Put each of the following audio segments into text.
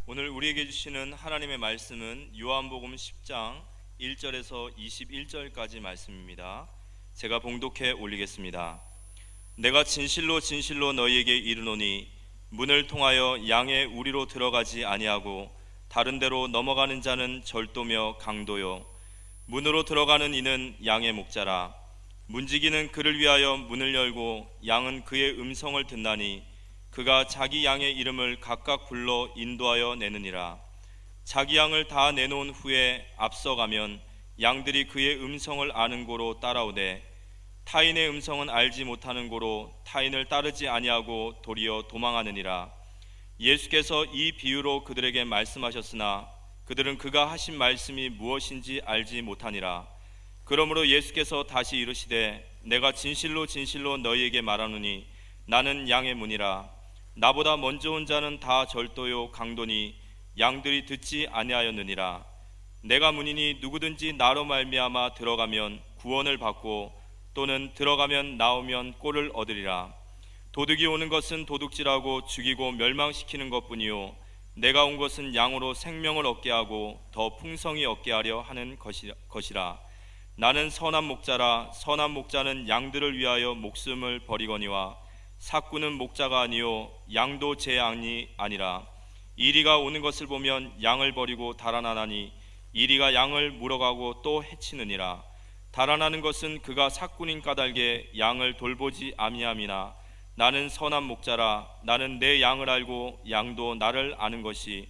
오늘 우리에게 주시는 하나님의 말씀은 요한복음 10장 1절에서 21절까지 말씀입니다. 제가 봉독해 올리겠습니다. 내가 진실로 진실로 너희에게 이르노니 문을 통하여 양의 우리로 들어가지 아니하고 다른 데로 넘어가는 자는 절도며 강도요 문으로 들어가는 이는 양의 목자라. 문지기는 그를 위하여 문을 열고 양은 그의 음성을 듣나니 그가 자기 양의 이름을 각각 불러 인도하여 내느니라. 자기 양을 다 내놓은 후에 앞서가면 양들이 그의 음성을 아는 고로 따라오되 타인의 음성은 알지 못하는 고로 타인을 따르지 아니하고 도리어 도망하느니라. 예수께서 이 비유로 그들에게 말씀하셨으나 그들은 그가 하신 말씀이 무엇인지 알지 못하니라. 그러므로 예수께서 다시 이르시되 내가 진실로 진실로 너희에게 말하노니 나는 양의 문이라. 나보다 먼저 온 자는 다 절도요 강도니 양들이 듣지 아니하였느니라. 내가 문이니 누구든지 나로 말미암아 들어가면 구원을 받고 또는 들어가면 나오면 꼴을 얻으리라. 도둑이 오는 것은 도둑질하고 죽이고 멸망시키는 것뿐이요 내가 온 것은 양으로 생명을 얻게 하고 더 풍성히 얻게 하려 하는 것이라. 나는 선한 목자라. 선한 목자는 양들을 위하여 목숨을 버리거니와 삭구는 목자가 아니요 양도 제 양이 아니라. 이리가 오는 것을 보면 양을 버리고 달아나나니 이리가 양을 물어가고 또 해치느니라. 달아나는 것은 그가 삭군인 까닭에 양을 돌보지 아니함이나 나는 선한 목자라. 나는 내 양을 알고 양도 나를 아는 것이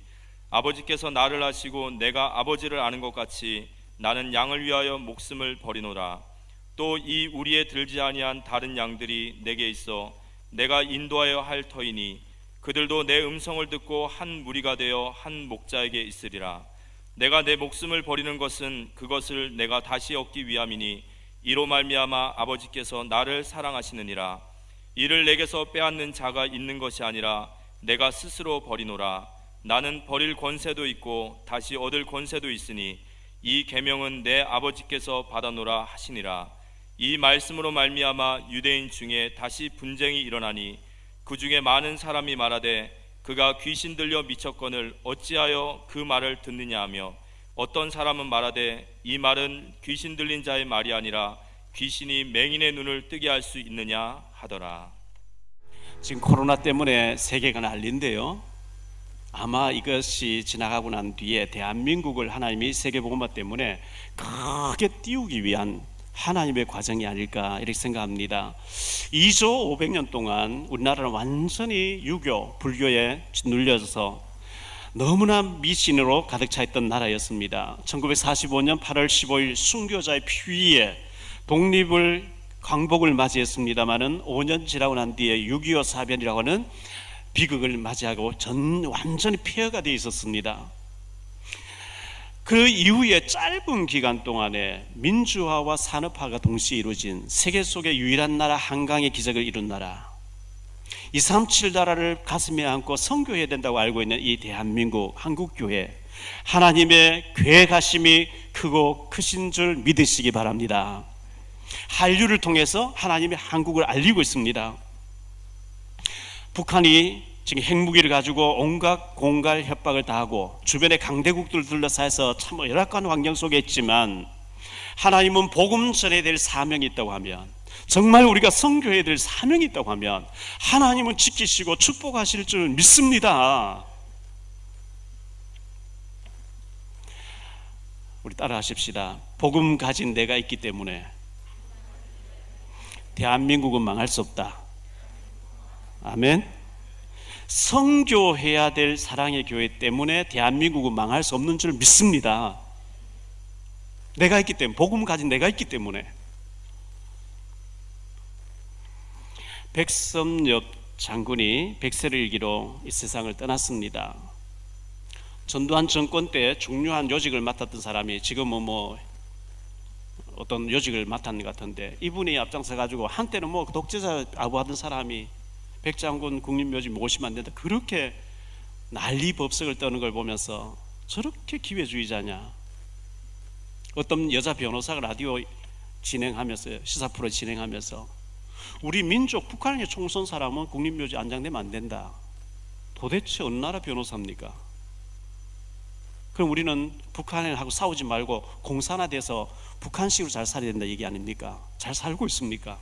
아버지께서 나를 아시고 내가 아버지를 아는 것 같이 나는 양을 위하여 목숨을 버리노라. 또 이 우리에 들지 아니한 다른 양들이 내게 있어 내가 인도하여 할 터이니 그들도 내 음성을 듣고 한 무리가 되어 한 목자에게 있으리라. 내가 내 목숨을 버리는 것은 그것을 내가 다시 얻기 위함이니 이로 말미암아 아버지께서 나를 사랑하시느니라. 이를 내게서 빼앗는 자가 있는 것이 아니라 내가 스스로 버리노라. 나는 버릴 권세도 있고 다시 얻을 권세도 있으니 이 계명은 내 아버지께서 받아노라 하시니라. 이 말씀으로 말미암아 유대인 중에 다시 분쟁이 일어나니 그 중에 많은 사람이 말하되 그가 귀신 들려 미쳤거늘 어찌하여 그 말을 듣느냐 하며 어떤 사람은 말하되 이 말은 귀신 들린 자의 말이 아니라 귀신이 맹인의 눈을 뜨게 할 수 있느냐 하더라. 지금 코로나 때문에 세계가 난리인데요, 아마 이것이 지나가고 난 뒤에 대한민국을 하나님이 세계복음화 때문에 크게 띄우기 위한 하나님의 과정이 아닐까 이렇게 생각합니다. 2조 500년 동안 우리나라는 완전히 유교, 불교에 눌려서 너무나 미신으로 가득 차 있던 나라였습니다. 1945년 8월 15일 순교자의 피위에 독립을 광복을 맞이했습니다마는 5년 지나고 난 뒤에 6.25 사변이라고 하는 비극을 맞이하고 완전히 폐허가 되어 있었습니다. 그 이후에 짧은 기간 동안에 민주화와 산업화가 동시에 이루어진 세계 속의 유일한 나라, 한강의 기적을 이룬 나라, 237 나라를 가슴에 안고 선교해야 된다고 알고 있는 이 대한민국 한국교회, 하나님의 계획하심이 크고 크신 줄 믿으시기 바랍니다. 한류를 통해서 하나님이 한국을 알리고 있습니다. 북한이 지금 핵무기를 가지고 온갖 공갈 협박을 다하고 주변의 강대국들을 둘러싸여서 참 열악한 환경 속에 있지만 하나님은 복음 전해야 될 사명이 있다고 하면, 정말 우리가 선교해야 될 사명이 있다고 하면 하나님은 지키시고 축복하실 줄 믿습니다. 우리 따라 하십시다. 복음 가진 내가 있기 때문에 대한민국은 망할 수 없다. 아멘. 선교해야 될 사랑의 교회 때문에 대한민국은 망할 수 없는 줄 믿습니다. 내가 있기 때문에, 복음 가진 내가 있기 때문에. 백섬엽 장군이 백세를 일기로 이 세상을 떠났습니다. 전두환 정권 때 중요한 요직을 맡았던 사람이 지금은 어떤 요직을 맡았는 것 같은데, 이분이 앞장서 가지고 한때는 독재자 아부하던 사람이 백장군 국립묘지 모시면 안 된다, 그렇게 난리 법석을 떠는 걸 보면서 저렇게 기회주의자냐. 어떤 여자 변호사가 라디오 진행하면서, 시사 프로 진행하면서 우리 민족, 북한에 총선 사람은 국립묘지 안장되면 안 된다. 도대체 어느 나라 변호사입니까? 그럼 우리는 북한하고 싸우지 말고 공산화 돼서 북한식으로 잘 살아야 된다 얘기 아닙니까? 잘 살고 있습니까?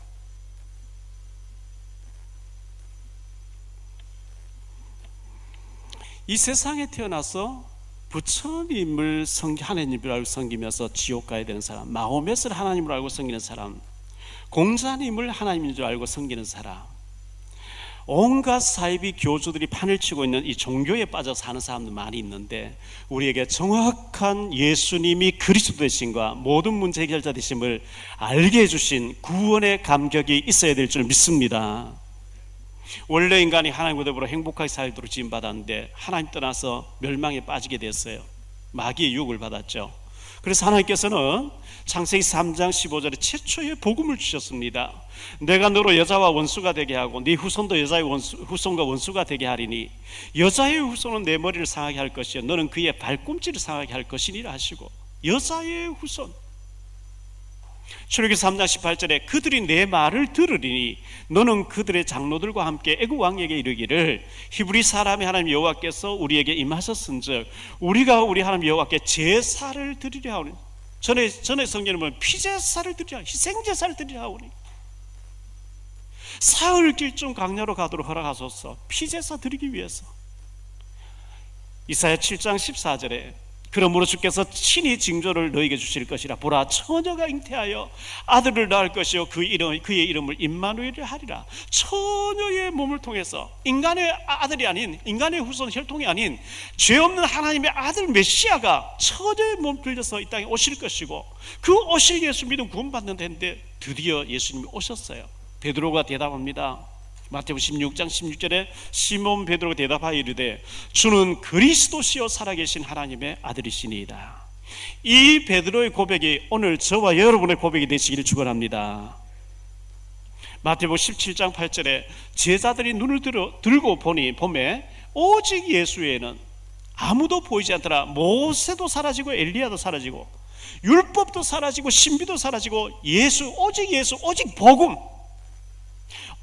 이 세상에 태어나서 부처님을 하나님을 알고 섬기면서 지옥 가야 되는 사람, 마호멧을 하나님으로 알고 섬기는 사람, 공자님을 하나님인 줄 알고 섬기는 사람, 온갖 사이비 교주들이 판을 치고 있는 이 종교에 빠져 사는 사람들 많이 있는데, 우리에게 정확한 예수님이 그리스도 되심과 모든 문제 해결자 되심을 알게 해주신 구원의 감격이 있어야 될 줄 믿습니다. 원래 인간이 하나님과 더불어 행복하게 살도록 지음받았는데 하나님 떠나서 멸망에 빠지게 됐어요. 마귀의 유혹을 받았죠. 그래서 하나님께서는 창세기 3장 15절에 최초의 복음을 주셨습니다. 내가 너로 여자와 원수가 되게 하고 네 후손도 여자의 후손과 원수가 되게 하리니 여자의 후손은 내 머리를 상하게 할 것이요 너는 그의 발꿈치를 상하게 할 것이니라 하시고, 여자의 후손. 출애굽기 3장 18절에 그들이 내 말을 들으리니 너는 그들의 장로들과 함께 애굽 왕에게 이르기를 히브리 사람의 하나님 여호와께서 우리에게 임하셨은즉 우리가 우리 하나님 여호와께 제사를 드리려 하오니, 전에 성경에 보면 피제사를 드리려 하오니, 희생제사를 드리려 하오니, 사흘 길좀 강야로 가도록 허락하소서. 피제사 드리기 위해서. 이사야 7장 14절에 그러므로 주께서 친히 징조를 너에게 주실 것이라. 보라, 처녀가 잉태하여 아들을 낳을 것이요 그의 이름을 임마누엘이라 하리라. 처녀의 몸을 통해서 인간의 아들이 아닌, 인간의 후손 혈통이 아닌 죄 없는 하나님의 아들 메시아가 처녀의 몸을 들려서 이 땅에 오실 것이고, 그 오실 예수 믿음 구원받는 데인데 드디어 예수님이 오셨어요. 베드로가 대답합니다. 마태복음 16장 16절에 시몬 베드로가 대답하여 이르되 주는 그리스도시요 살아계신 하나님의 아들이시니이다. 이 베드로의 고백이 오늘 저와 여러분의 고백이 되시기를 축원합니다. 마태복음 17장 8절에 제자들이 눈을 들고 보니 봄에 오직 예수 외에는 아무도 보이지 않더라. 모세도 사라지고 엘리야도 사라지고 율법도 사라지고 신비도 사라지고 오직 예수, 오직 복음,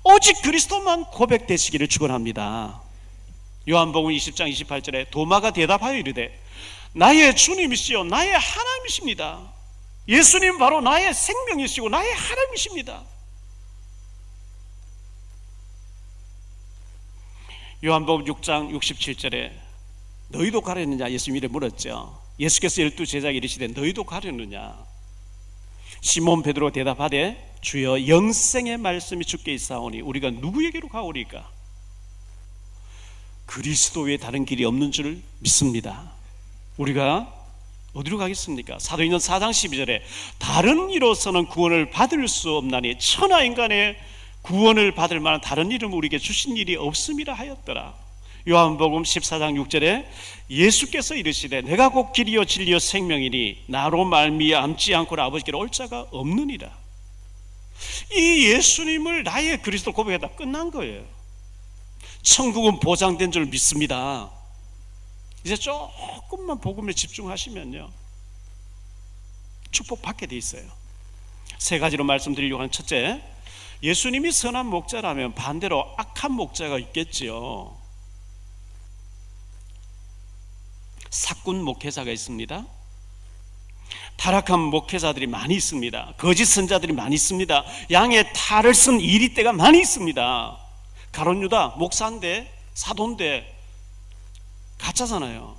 오직 그리스도만 고백되시기를 축원합니다. 요한복음 20장 28절에 도마가 대답하여 이르되 나의 주님이시요 나의 하나님이십니다. 예수님 바로 나의 생명이시고 나의 하나님이십니다. 요한복음 6장 67절에 너희도 가려느냐 예수님이 물었죠. 예수께서 12제자에게 이르시되 너희도 가려느냐. 시몬 베드로 대답하되 주여 영생의 말씀이 주께 있사오니 우리가 누구에게로 가오리까? 그리스도 외에 다른 길이 없는 줄 믿습니다. 우리가 어디로 가겠습니까? 사도행전 4장 12절에 다른 이로서는 구원을 받을 수 없나니 천하 인간의 구원을 받을 만한 다른 이름을 우리에게 주신 일이 없음이라 하였더라. 요한복음 14장 6절에 예수께서 이르시되 내가 곧 길이요 진리요 생명이니 나로 말미암지 않고는 아버지께로 올 자가 없느니라. 이 예수님을 나의 그리스도 고백하다 끝난 거예요. 천국은 보장된 줄 믿습니다. 이제 조금만 복음에 집중하시면요 축복받게 돼 있어요. 세 가지로 말씀드리려고 하는 첫째, 예수님이 선한 목자라면 반대로 악한 목자가 있겠지요. 사꾼 목회자가 있습니다. 타락한 목회자들이 많이 있습니다. 거짓 선자들이 많이 있습니다. 양의 탈을 쓴 이리떼가 많이 있습니다. 가룟 유다 목사인데 사도인데 가짜잖아요.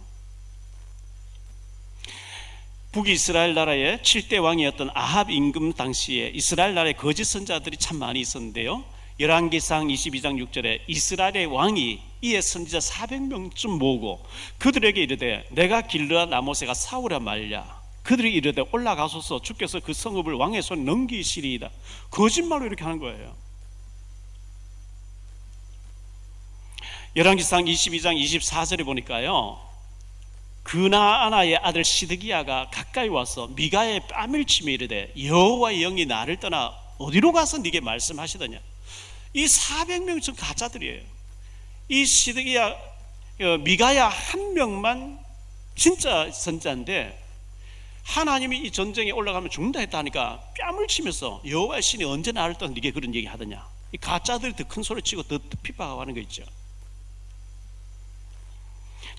북이스라엘 나라의 7대 왕이었던 아합 임금 당시에 이스라엘 나라의 거짓 선자들이 참 많이 있었는데요, 열왕기상 22장 6절에 이스라엘의 왕이 이에 선지자 400명쯤 모으고 그들에게 이르되 내가 길르앗 라모세가 사울아 말랴. 그들이 이르되 올라가소서 주께서 그 성읍을 왕의 손에 넘기시리이다. 거짓말로 이렇게 하는 거예요. 열왕기상 22장 24절에 보니까요, 그나아나의 아들 시드기야가 가까이 와서 미가의 뺨을 치며 이르되 여호와의 영이 나를 떠나 어디로 가서 네게 말씀하시더냐. 이 400명 전 가짜들이에요. 이 시드기야 미가야 한 명만 진짜 선자인데 하나님이 이 전쟁에 올라가면 죽는다 했다니까 뺨을 치면서 여호와의 신이 언제 나를 떠나 네게 그런 얘기 하더냐. 이 가짜들이 더 큰 소리 치고 더 핍박하고 하는 거 있죠.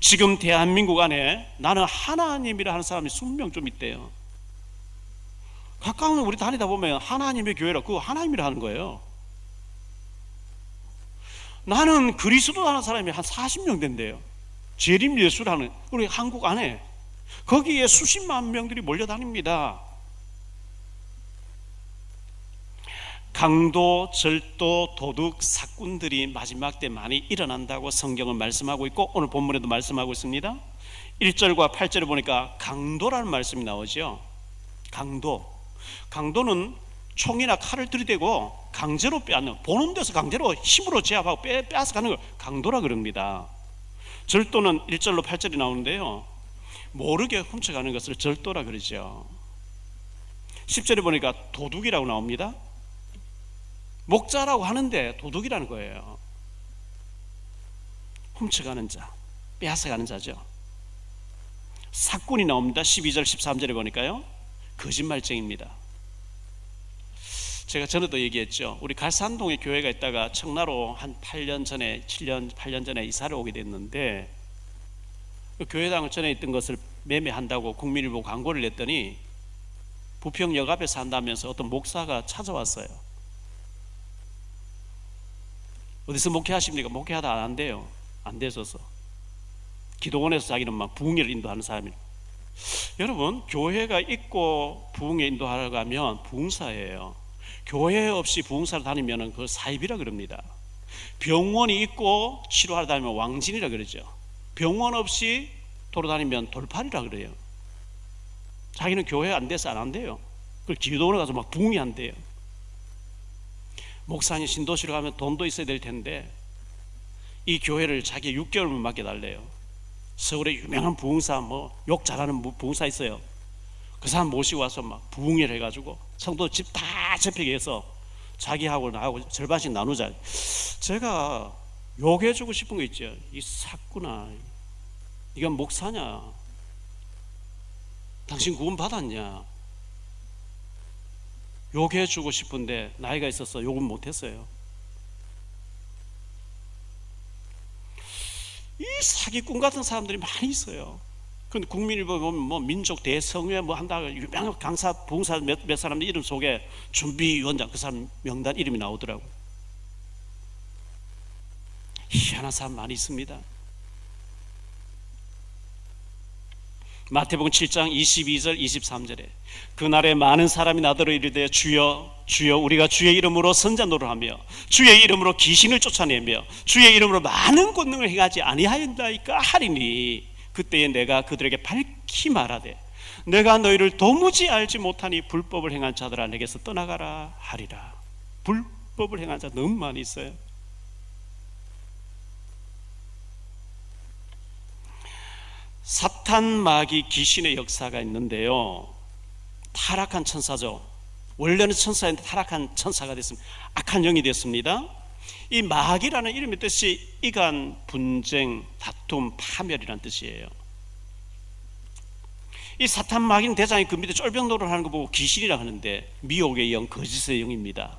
지금 대한민국 안에 나는 하나님이라 하는 사람이 20명 좀 있대요. 가까운 우리 다니다 보면 하나님의 교회라 그거 하나님이라 하는 거예요. 나는 그리스도라는 사람이 한 40명 된대요. 재림 예수라는 우리 한국 안에 거기에 수십만 명들이 몰려다닙니다. 강도, 절도, 도둑, 사꾼들이 마지막 때 많이 일어난다고 성경은 말씀하고 있고 오늘 본문에도 말씀하고 있습니다. 1절과 8절에 보니까 강도라는 말씀이 나오죠. 강도는 총이나 칼을 들이대고 강제로 빼앗는, 보는 데서 강제로 힘으로 제압하고 빼앗아가는 걸 강도라 그럽니다. 절도는 1절로 8절이 나오는데요, 모르게 훔쳐가는 것을 절도라 그러죠. 10절에 보니까 도둑이라고 나옵니다. 목자라고 하는데 도둑이라는 거예요. 훔쳐가는 자, 빼앗아가는 자죠. 사꾼이 나옵니다. 12절 13절에 보니까요, 거짓말쟁이입니다. 제가 전에도 얘기했죠. 우리 갈산동에 교회가 있다가 청라로 한 8년 전에 이사를 오게 됐는데, 그 교회당을 전에 있던 것을 매매한다고 국민일보 광고를 냈더니 부평역 앞에 산다면서 어떤 목사가 찾아왔어요. 어디서 목회하십니까? 목회하다 안 한대요. 안 되셔서. 기도원에서 자기는 막 부흥회를 인도하는 사람이에요. 여러분, 교회가 있고 부흥회 인도하러 가면 부흥사예요. 교회 없이 부흥사를 다니면 그걸 사입이라 그럽니다. 병원이 있고 치료하러 다니면 왕진이라 그러죠. 병원 없이 돌아다니면 돌팔이라 그래요. 자기는 교회 안 돼서 안 한대요. 그걸 기도원에 가서 막 부흥회 한대요. 목사님 신도시로 가면 돈도 있어야 될 텐데 이 교회를 자기 6개월만 맡겨달래요. 서울에 유명한 부흥사, 욕 잘하는 부흥사 있어요. 그 사람 모시고 와서 막 부흥회를 해가지고 성도 집 다 접히게 해서 자기하고 나하고 절반씩 나누자. 제가 욕해주고 싶은 거 있죠. 이 사꾸나, 이건 목사냐? 당신 구원 받았냐? 욕해주고 싶은데 나이가 있어서 욕은 못했어요. 이 사기꾼 같은 사람들이 많이 있어요. 근데 국민일보 보면 민족 대성회 한다고 유명한 강사, 부흥사 몇 사람들 이름 속에 준비위원장 그 사람 명단 이름이 나오더라고요. 희한한 사람 많이 있습니다. 마태복음 7장 22절 23절에 그날에 많은 사람이 나더러 이르되 주여 주여 우리가 주의 이름으로 선자노를 하며 주의 이름으로 귀신을 쫓아내며 주의 이름으로 많은 권능을 행하지 아니하였나이까 하리니 그때에 내가 그들에게 밝히 말하되 내가 너희를 도무지 알지 못하니 불법을 행한 자들아 내게서 떠나가라 하리라. 불법을 행한 자 너무 많이 있어요. 사탄, 마귀, 귀신의 역사가 있는데요, 타락한 천사죠. 원래는 천사인데 타락한 천사가 됐습니다. 악한 영이 됐습니다. 이 마귀라는 이름의 뜻이 이간, 분쟁, 다툼, 파멸이라는 뜻이에요. 이 사탄, 마귀는 대장이 그 밑에 쫄병노를 하는 거 보고 귀신이라 하는데 미혹의 영, 거짓의 영입니다.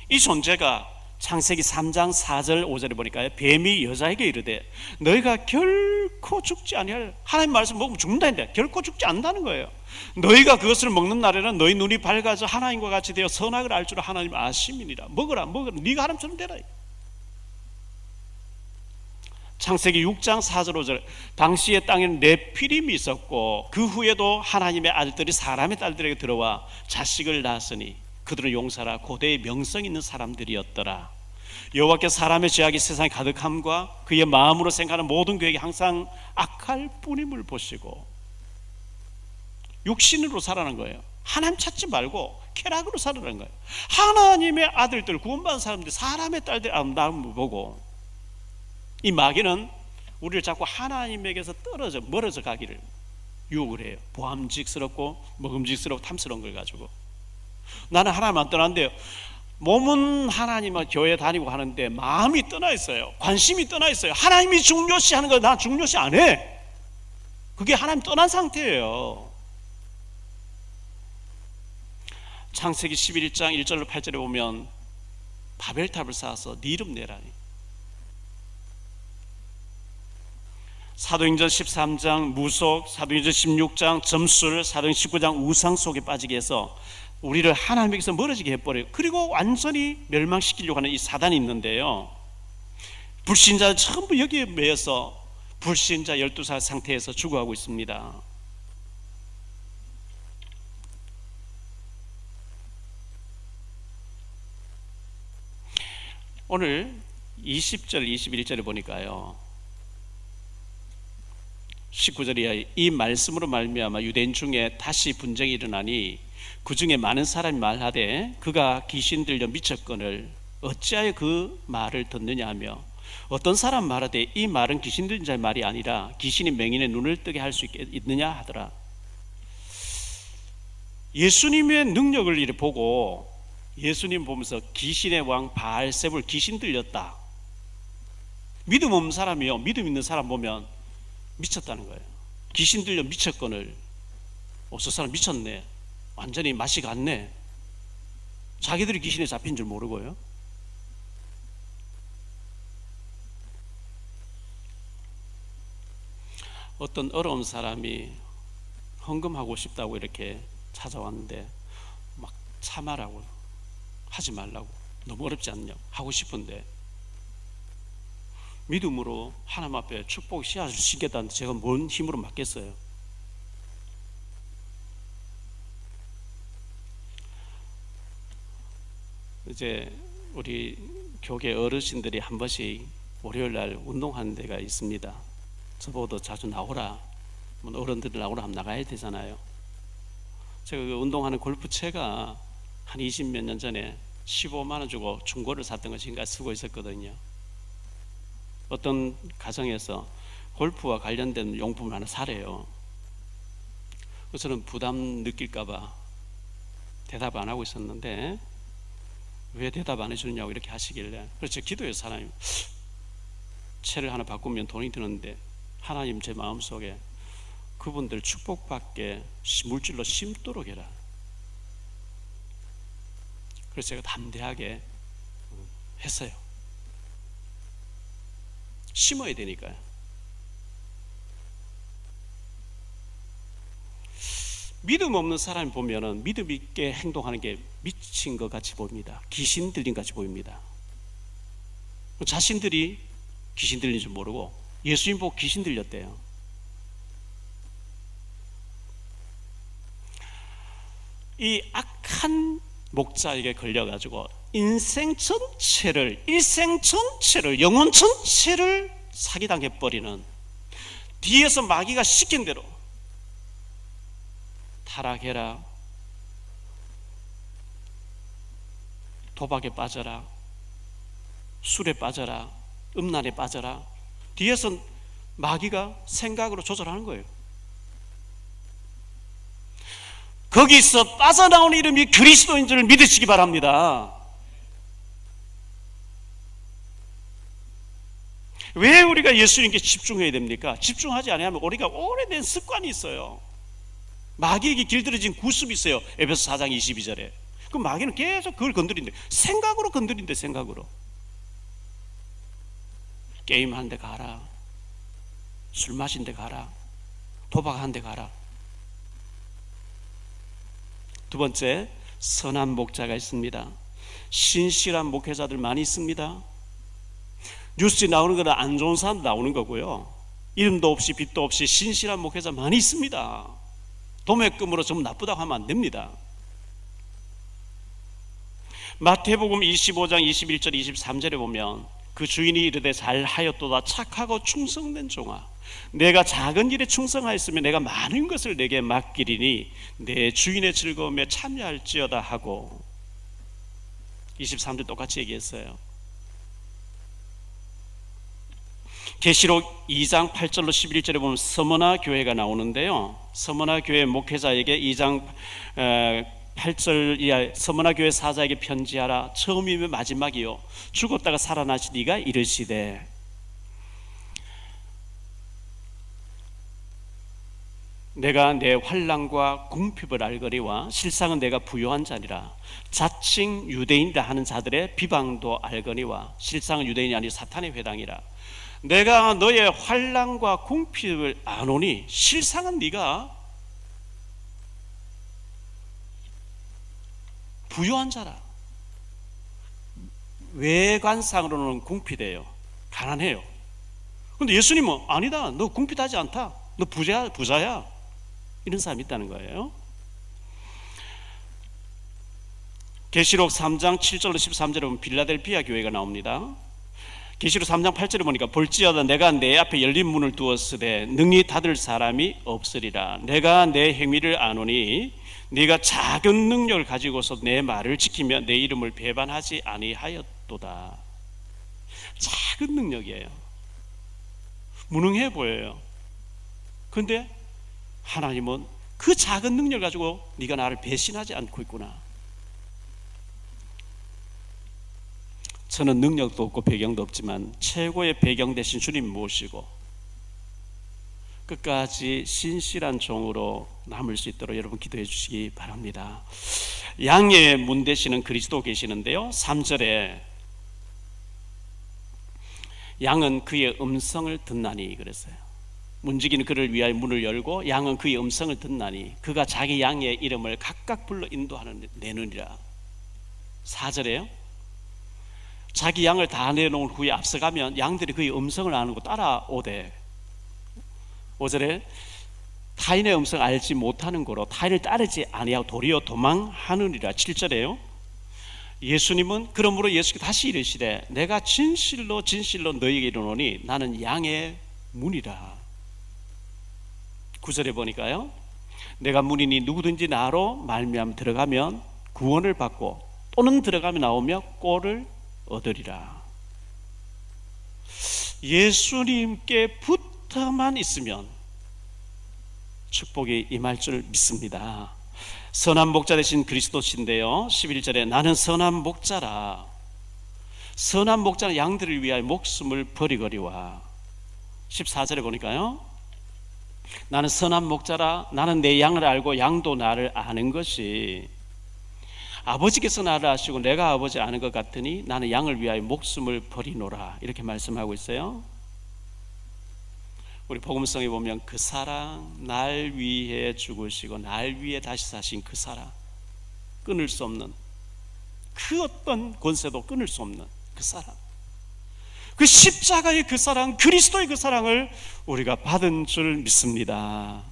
이 존재가 창세기 3장 4절 5절에 보니까 뱀이 여자에게 이르되 너희가 결코 죽지 아니할, 하나님 말씀 먹으면 죽는다 했는데 결코 죽지 않는다는 거예요. 너희가 그것을 먹는 날에는 너희 눈이 밝아져 하나님과 같이 되어 선악을 알 줄 하나님 아심이니라. 먹으라 네가 하나님처럼 되라. 창세기 6장 4절 5절 당시의 땅에는 네피림이 있었고 그 후에도 하나님의 아들들이 사람의 딸들에게 들어와 자식을 낳았으니 그들은 용사라 고대의 명성 있는 사람들이었더라. 여호와께서 사람의 죄악이 세상에 가득함과 그의 마음으로 생각하는 모든 계획이 항상 악할 뿐임을 보시고 육신으로 살아난 거예요. 하나님 찾지 말고 쾌락으로 살아난 거예요. 하나님의 아들들, 구원받은 사람들, 사람의 딸들 아름다움을 보고 이 마귀는 우리를 자꾸 하나님에게서 멀어져 가기를 유혹을 해요. 보암직스럽고 먹음직스럽고 탐스러운 걸 가지고 나는 하나님 안 떠났는데요, 몸은 하나님과 교회 다니고 하는데 마음이 떠나 있어요. 관심이 떠나 있어요. 하나님이 중요시 하는 걸 난 중요시 안 해. 그게 하나님 떠난 상태예요. 창세기 11장 1절로 8절에 보면 바벨탑을 쌓아서 네 이름 내라니. 사도행전 13장 무속, 사도행전 16장 점술, 사도행전 19장 우상 속에 빠지게 해서 우리를 하나님에게서 멀어지게 해버려요. 그리고 완전히 멸망시키려고 하는 이 사단이 있는데요, 불신자들 전부 여기에 매여서 불신자 12살 상태에서 죽어가고 있습니다. 오늘 20절 21절에 보니까요, 19절이야 이 말씀으로 말미암아 유대인 중에 다시 분쟁이 일어나니 그 중에 많은 사람이 말하되 그가 귀신 들려 미쳤거늘 어찌하여 그 말을 듣느냐 하며, 어떤 사람 말하되 이 말은 귀신 들린 자의 말이 아니라 귀신이 맹인의 눈을 뜨게 할 수 있느냐 하더라. 예수님의 능력을 이렇게 보고 예수님 보면서 귀신의 왕 바알세불 귀신 들렸다, 믿음 없는 사람이요 믿음 있는 사람 보면 미쳤다는 거예요. 귀신 들려 미쳤거늘, 저 사람 미쳤네, 완전히 맛이 갔네. 자기들이 귀신에 잡힌 줄 모르고요. 어떤 어려운 사람이 헌금하고 싶다고 이렇게 찾아왔는데 막 참아라고, 하지 말라고, 너무 어렵지 않냐, 하고 싶은데 믿음으로 하나님 앞에 축복 씨앗을 심겠다는데 제가 뭔 힘으로 맡겠어요? 이제 우리 교계 어르신들이 한 번씩 월요일 날 운동하는 데가 있습니다. 저보고도 자주 나오라, 어른들 나오라 하면 나가야 되잖아요. 제가 그 운동하는 골프채가 한 20몇 년 전에 15만 원 주고 중고를 샀던 거 지금까지 쓰고 있었거든요. 어떤 가정에서 골프와 관련된 용품을 하나 사래요. 그래서 저는 부담 느낄까봐 대답 안 하고 있었는데, 왜 대답 안 해주느냐고 이렇게 하시길래, 그래서 기도해서 하나님, 채를 하나 바꾸면 돈이 드는데 하나님 제 마음속에 그분들 축복받게 물질로 심도록 해라. 그래서 제가 담대하게 했어요. 심어야 되니까요. 믿음 없는 사람이 보면은 믿음 있게 행동하는 게 미친 것 같이 보입니다. 귀신 들린 것 같이 보입니다. 자신들이 귀신 들린 줄 모르고 예수님 보고 귀신 들렸대요. 이 악한 목자에게 걸려가지고 인생 전체를, 일생 전체를, 영혼 전체를 사기당해버리는, 뒤에서 마귀가 시킨 대로 타락해라, 도박에 빠져라, 술에 빠져라, 음란에 빠져라, 뒤에서 마귀가 생각으로 조절하는 거예요. 거기서 빠져나온 이름이 그리스도인 줄 믿으시기 바랍니다. 왜 우리가 예수님께 집중해야 됩니까? 집중하지 않으면 우리가 오래된 습관이 있어요. 마귀에게 길들여진 구습이 있어요. 에베소 4장 22절에. 그 마귀는 계속 그걸 건드린대. 생각으로 건드린대. 생각으로. 게임하는 데 가라, 술 마신 데 가라, 도박하는 데 가라. 두 번째, 선한 목자가 있습니다. 신실한 목회자들 많이 있습니다. 뉴스에 나오는 거는 안 좋은 사람 나오는 거고요, 이름도 없이 빛도 없이 신실한 목회자 많이 있습니다. 도매금으로 전부 나쁘다고 하면 안 됩니다. 마태복음 25장 21절 23절에 보면 그 주인이 이르되 잘하였도다 착하고 충성된 종아, 내가 작은 일에 충성하였으면 내가 많은 것을 내게 맡기리니 내 주인의 즐거움에 참여할지어다 하고, 23절 똑같이 얘기했어요. 계시록 2장 8절로 11절에 보면 서머나 교회가 나오는데요, 서머나 교회 목회자에게 2장 8절 이하 서머나 교회 사자에게 편지하라. 처음이면 마지막이요, 죽었다가 살아나신 이가 이르시되, 내가 내 환난과 궁핍을 알거니와 실상은 내가 부요한 자니라. 자칭 유대인이라 하는 자들의 비방도 알거니와 실상은 유대인이 아니라 사탄의 회당이라. 내가 너의 환난과 궁핍을 아노니 실상은 네가 부유한 자라. 외관상으로는 궁핍해요. 가난해요. 근데 예수님은 아니다. 너 궁핍하지 않다. 너 부자야. 이런 사람이 있다는 거예요. 계시록 3장 7절로 13절에 보면 빌라델피아 교회가 나옵니다. 계시록 3장 8절에 보니까 볼지어다 내가 내 앞에 열린 문을 두었으되 능히 닫을 사람이 없으리라. 내가 내 행위를 아노니 네가 작은 능력을 가지고서 내 말을 지키며 내 이름을 배반하지 아니하였도다. 작은 능력이에요. 무능해 보여요. 그런데 하나님은 그 작은 능력을 가지고 네가 나를 배신하지 않고 있구나. 저는 능력도 없고 배경도 없지만 최고의 배경 대신 주님 모시고 끝까지 신실한 종으로 남을 수 있도록 여러분 기도해 주시기 바랍니다. 양의 문 되시는 그리스도 계시는데요, 3절에 양은 그의 음성을 듣나니 그랬어요. 문지기는 그를 위하여 문을 열고 양은 그의 음성을 듣나니 그가 자기 양의 이름을 각각 불러 인도하는 내느니라. 4절에요, 자기 양을 다 내놓은 후에 앞서가면 양들이 그의 음성을 아는 거 따라오되, 5절에 타인의 음성 알지 못하는 거로 타인을 따르지 아니하고 도리어 도망하느니라. 7절에요, 예수님은 그러므로 예수께서 다시 이르시되 내가 진실로 진실로 너희에게 이르노니 나는 양의 문이라. 9절에 보니까요, 내가 문이니 누구든지 나로 말미암아 들어가면 구원을 받고 또는 들어가며 나오며 꼴을 얻으리라. 예수님께 붙어만 있으면 축복이 임할 줄 믿습니다. 선한 목자 되신 그리스도신데요, 11절에 나는 선한 목자라. 선한 목자는 양들을 위하여 목숨을 버리거리와. 14절에 보니까요, 나는 선한 목자라. 나는 내 양을 알고 양도 나를 아는 것이 아버지께서 나를 아시고 내가 아버지 아는 것 같으니 나는 양을 위하여 목숨을 버리노라. 이렇게 말씀하고 있어요. 우리 복음성에 보면 그 사랑, 날 위해 죽으시고 날 위해 다시 사신 그 사랑, 끊을 수 없는 그 어떤 권세도 끊을 수 없는 그 사랑, 그 십자가의 그 사랑, 그리스도의 그 사랑을 우리가 받은 줄 믿습니다.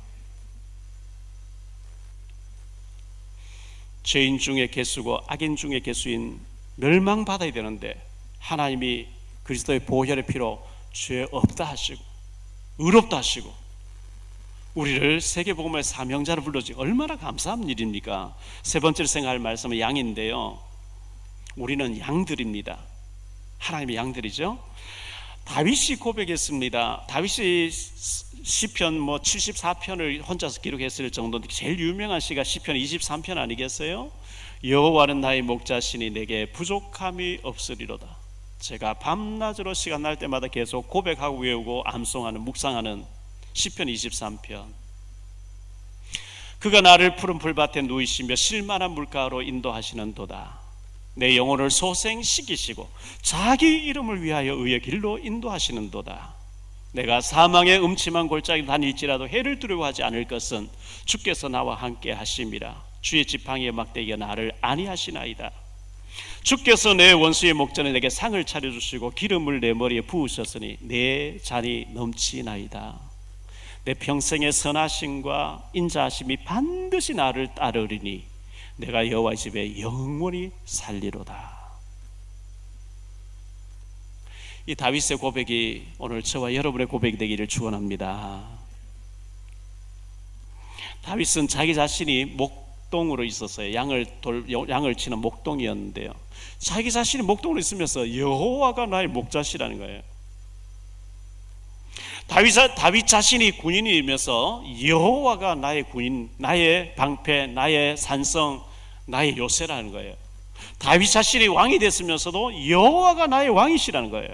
죄인 중에 개수고 악인 중에 개수인 멸망받아야 되는데 하나님이 그리스도의 보혈의 피로 죄 없다 하시고 의롭다 하시고 우리를 세계복음의 사명자로 불러주시 얼마나 감사한 일입니까? 세 번째로 생각할 말씀은 양인데요, 우리는 양들입니다. 하나님의 양들이죠. 다윗이 고백했습니다. 다윗이 시편 74편을 혼자서 기록했을 정도인데 제일 유명한 시가 시편 23편 아니겠어요? 여호와는 나의 목자시니 내게 부족함이 없으리로다. 제가 밤낮으로 시간 날 때마다 계속 고백하고 외우고 암송하는 묵상하는 시편 23편. 그가 나를 푸른 풀밭에 누이시며 실만한 물가로 인도하시는 도다. 내 영혼을 소생시키시고 자기 이름을 위하여 의의 길로 인도하시는 도다. 내가 사망의 음침한 골짜기를 다닐지라도 해를 두려워하지 않을 것은 주께서 나와 함께 하심이라. 주의 지팡이의 막대기가 나를 안위하시나이다. 주께서 내 원수의 목전에 내게 상을 차려주시고 기름을 내 머리에 부으셨으니 내 잔이 넘치나이다. 내 평생의 선하심과 인자하심이 반드시 나를 따르리니 내가 여호와의 집에 영원히 살리로다. 이 다윗의 고백이 오늘 저와 여러분의 고백이 되기를 축원합니다. 다윗은 자기 자신이 목동으로 있었어요. 양을 치는 목동이었는데요, 자기 자신이 목동으로 있으면서 여호와가 나의 목자시라는 거예요. 다윗 자신이 군인이면서 여호와가 나의 군인, 나의 방패, 나의 산성, 나의 요새라는 거예요. 다윗 자신이 왕이 됐으면서도 여호와가 나의 왕이시라는 거예요.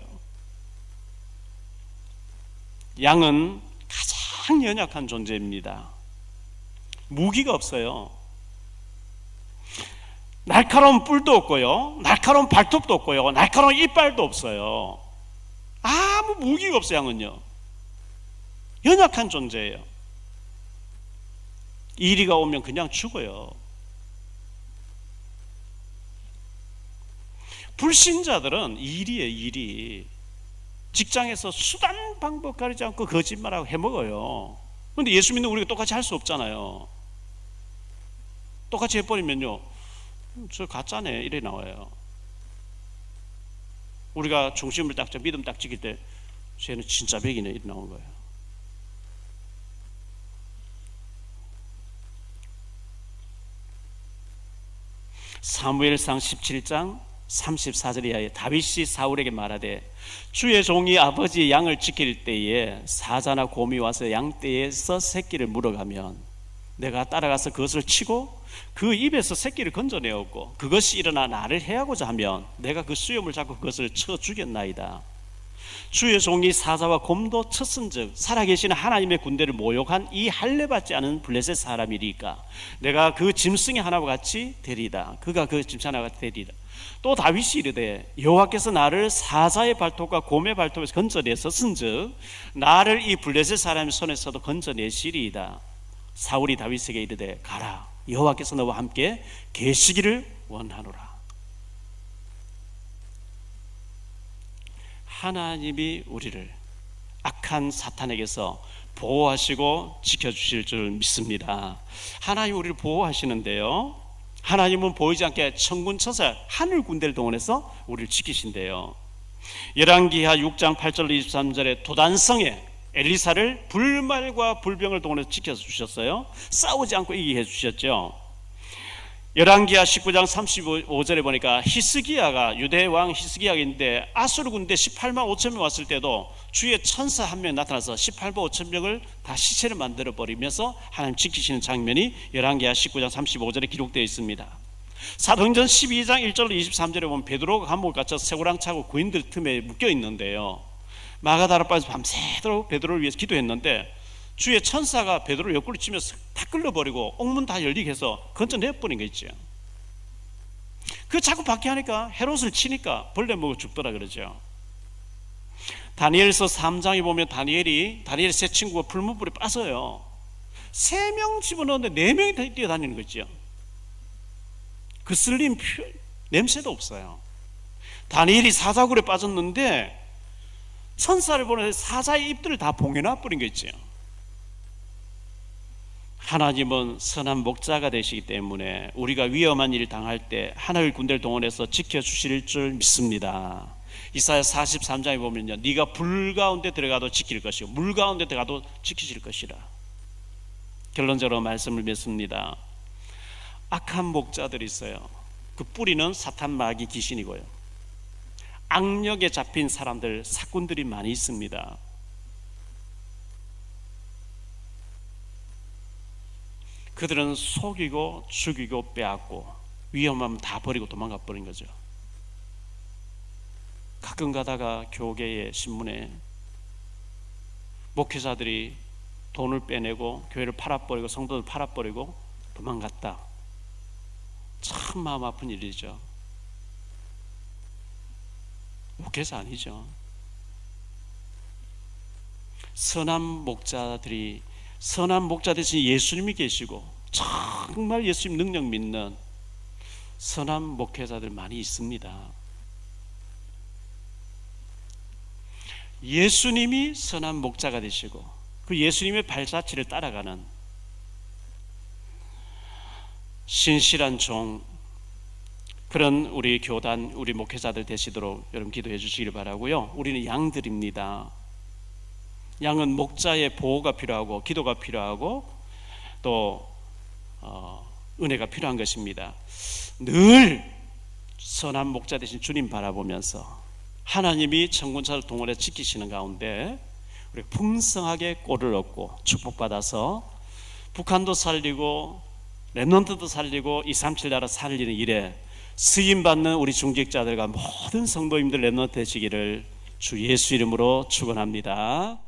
양은 가장 연약한 존재입니다. 무기가 없어요. 날카로운 뿔도 없고요, 날카로운 발톱도 없고요, 날카로운 이빨도 없어요. 아무 무기가 없어요. 양은요, 연약한 존재예요. 이리가 오면 그냥 죽어요. 불신자들은 일이에요. 일이 직장에서 수단 방법 가리지 않고 거짓말하고 해먹어요. 그런데 예수 믿는 우리가 똑같이 할 수 없잖아요. 똑같이 해버리면요, 저 가짜네 이래 나와요. 우리가 중심을 딱 믿음 딱 지킬 때 쟤는 진짜 백이네 이래 나온 거예요. 사무엘상 17장 34절 이하에 다윗이 사울에게 말하되 주의 종이 아버지의 양을 지킬 때에 사자나 곰이 와서 양떼에서 새끼를 물어가면 내가 따라가서 그것을 치고 그 입에서 새끼를 건져내었고 그것이 일어나 나를 해하고자 하면 내가 그 수염을 잡고 그것을 쳐 죽였나이다. 주의 종이 사자와 곰도 쳤은즉 살아계신 하나님의 군대를 모욕한 이 할례받지 않은 블레셋 사람이리까 내가 그 짐승의 하나와 같이 되리다. 그가 그 짐승 하나와 같이 되리다. 또 다윗이 이르되 여호와께서 나를 사자의 발톱과 곰의 발톱에서 건져내셨은즉 나를 이 블레셋 사람의 손에서도 건져내시리이다. 사울이 다윗에게 이르되 가라, 여호와께서 너와 함께 계시기를 원하노라. 하나님이 우리를 악한 사탄에게서 보호하시고 지켜주실 줄 믿습니다. 하나님이 우리를 보호하시는데요, 하나님은 보이지 않게 천군천사 하늘 군대를 동원해서 우리를 지키신대요. 열왕기하 6장 8절 23절에 도단성에 엘리사를 불말과 불병을 동원해서 지켜서 주셨어요. 싸우지 않고 이기게 해주셨죠. 열왕기하 19장 35절에 보니까 히스기야가, 유대 왕 히스기야가 있는데 아수르 군대 18만 5천 명 왔을 때도 주의 천사 한 명이 나타나서 18만 5천 명을 다 시체를 만들어 버리면서 하나님 지키시는 장면이 열왕기하 19장 35절에 기록되어 있습니다. 사도행전 12장 1절로 23절에 보면 베드로가 감옥을 갇혀서 쇠고랑 차고 구인들 틈에 묶여 있는데요, 마가다락방에서 밤새도록 베드로를 위해서 기도했는데 주의 천사가 베드로를 옆구리 치면서 다 끌려버리고 옥문 다 열리게 해서 건져내버린 거 있죠. 그 자꾸 밖에 하니까 헤롯을 치니까 벌레 먹어 죽더라 그러죠. 다니엘서 3장에 보면 다니엘의 세 친구가 불문불에 빠져요. 3명 집어넣었는데 4명이 뛰어다니는 거죠. 그 쓸림 냄새도 없어요. 다니엘이 사자굴에 빠졌는데 천사를 보내서 사자의 입들을 다 봉해놔 버린 거 있죠. 하나님은 선한 목자가 되시기 때문에 우리가 위험한 일을 당할 때 하늘 군대를 동원해서 지켜주실 줄 믿습니다. 이사야 43장에 보면요, 네가 불 가운데 들어가도 지킬 것이고 물 가운데 들어가도 지키실 것이라. 결론적으로 말씀을 맺습니다. 악한 목자들이 있어요. 그 뿌리는 사탄 마귀 귀신이고요, 악력에 잡힌 사람들, 사꾼들이 많이 있습니다. 그들은 속이고 죽이고 빼앗고 위험하면 다 버리고 도망가 버린 거죠. 가끔 가다가 교계의 신문에 목회자들이 돈을 빼내고 교회를 팔아버리고 성도들 팔아버리고 도망갔다. 참 마음 아픈 일이죠. 목회자 아니죠. 선한 목자 대신 예수님이 계시고 정말 예수님 능력 믿는 선한 목회자들 많이 있습니다. 예수님이 선한 목자가 되시고 그 예수님의 발자취를 따라가는 신실한 종, 그런 우리 교단, 우리 목회자들 되시도록 여러분 기도해 주시길 바라고요. 우리는 양들입니다. 양은 목자의 보호가 필요하고 기도가 필요하고 또 은혜가 필요한 것입니다. 늘 선한 목자 되신 주님 바라보면서 하나님이 천군천사를 동원해 지키시는 가운데 우리가 풍성하게 꼴을 얻고 축복받아서 북한도 살리고 렘넌트도 살리고 237 나라 살리는 일에 쓰임받는 우리 중직자들과 모든 성도님들 렘넌트 되시기를 주 예수 이름으로 축원합니다.